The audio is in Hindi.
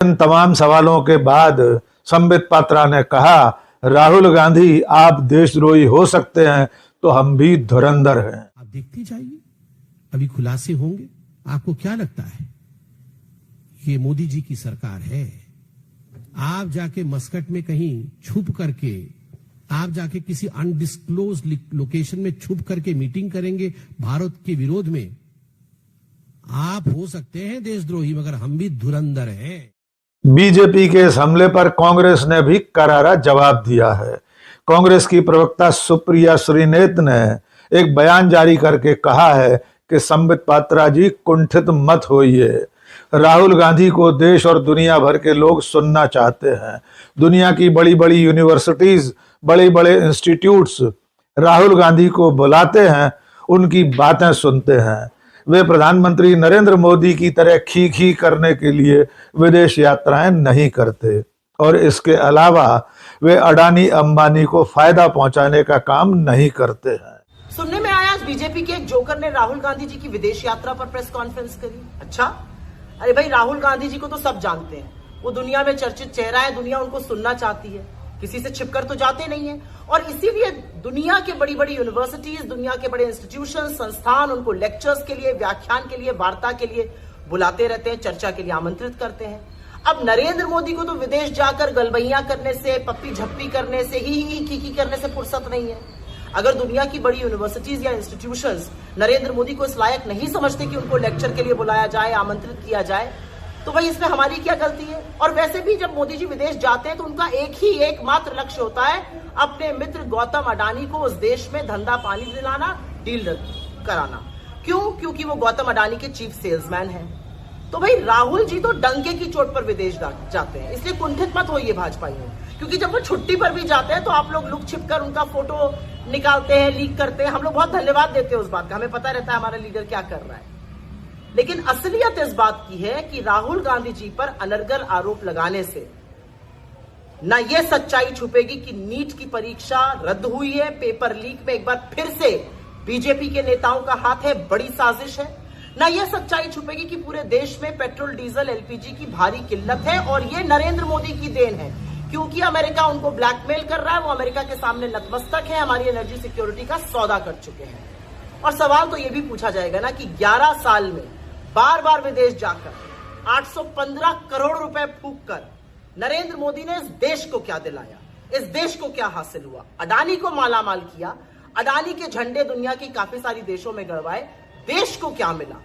इन तमाम सवालों के बाद संबित पात्रा ने कहा, राहुल गांधी आप देशद्रोही हो सकते हैं तो हम भी धुरंधर हैं। आप देखते जाइए, अभी खुलासे होंगे। आपको क्या लगता है ये मोदी जी की सरकार है? आप जाके मस्कट में कहीं छुप करके, आप जाके किसी अनडिस्क्लोज लोकेशन में छुप करके मीटिंग करेंगे भारत के विरोध में? आप हो सकते हैं देशद्रोही, मगर हम भी धुरंधर हैं। बीजेपी के इस हमले पर कांग्रेस ने भी करारा जवाब दिया है। कांग्रेस की प्रवक्ता सुप्रिया श्रीनेत ने एक बयान जारी करके कहा है कि संबित पात्रा जी कुंठित मत होइए। राहुल गांधी को देश और दुनिया भर के लोग सुनना चाहते हैं। दुनिया की बड़ी बड़ी यूनिवर्सिटीज, बड़े बड़े इंस्टीट्यूट्स राहुल गांधी को बुलाते हैं, उनकी बातें सुनते हैं। वे प्रधानमंत्री नरेंद्र मोदी की तरह खी करने के लिए विदेश यात्राएं नहीं करते और इसके अलावा वे अडानी अंबानी को फायदा पहुंचाने का काम नहीं करते हैं। सुनने में आया आज बीजेपी के एक जोकर ने राहुल गांधी जी की विदेश यात्रा पर प्रेस कॉन्फ्रेंस करी। अच्छा, अरे भाई, राहुल गांधी जी को तो सब जानते हैं, वो दुनिया में चर्चित चेहरा है, दुनिया उनको सुनना चाहती है, किसी से छिपकर तो जाते नहीं है। और इसीलिए दुनिया के बड़ी बड़ी यूनिवर्सिटीज, दुनिया के बड़े इंस्टीट्यूशन, संस्थान उनको लेक्चर्स के लिए, व्याख्यान के लिए, वार्ता के लिए बुलाते रहते हैं, चर्चा के लिए आमंत्रित करते हैं। अब नरेंद्र मोदी को तो विदेश जाकर गलबैया करने से, पप्पी झप्पी करने से, ही की करने से फुर्सत नहीं है। अगर दुनिया की बड़ी यूनिवर्सिटीज या इंस्टीट्यूशंस नरेंद्र मोदी को इस लायक नहीं समझते कि उनको लेक्चर के लिए बुलाया जाए, आमंत्रित किया जाए, तो भाई इसमें हमारी क्या गलती है? और वैसे भी जब मोदी जी विदेश जाते हैं तो उनका एकमात्र लक्ष्य होता है अपने मित्र गौतम अडानी को उस देश में धंधा पानी दिलाना, डील कराना। क्यों? क्योंकि वो गौतम अडानी के चीफ सेल्समैन हैं। तो भाई राहुल जी तो डंके की चोट पर विदेश जाते हैं, इसलिए कुंठित मत होइए भाजपाइयों, क्योंकि जब वो छुट्टी पर भी जाते हैं तो आप लोग लुक छिप कर उनका फोटो निकालते हैं, लीक करते हैं। हम लोग बहुत धन्यवाद देते हैं उस बात का, हमें पता रहता है हमारा लीडर क्या कर रहा है। लेकिन असलियत इस बात की है कि राहुल गांधी जी पर अनर्गल आरोप लगाने से न यह सच्चाई छुपेगी कि नीट की परीक्षा रद्द हुई है, पेपर लीक में एक बार फिर से बीजेपी के नेताओं का हाथ है, बड़ी साजिश है। न यह सच्चाई छुपेगी कि पूरे देश में पेट्रोल, डीजल, एलपीजी की भारी किल्लत है और यह नरेंद्र मोदी की देन है, क्योंकि अमेरिका उनको ब्लैकमेल कर रहा है। वो अमेरिका के सामने नतमस्तक है, हमारी एनर्जी सिक्योरिटी का सौदा कर चुके हैं। और सवाल तो यह भी पूछा जाएगा ना कि 11 साल में बार बार विदेश जाकर 815 करोड़ रुपए फूंक कर नरेंद्र मोदी ने इस देश को क्या दिलाया, इस देश को क्या हासिल हुआ? अडानी को मालामाल किया, अडानी के झंडे दुनिया की काफी सारी देशों में गड़वाए, देश को क्या मिला?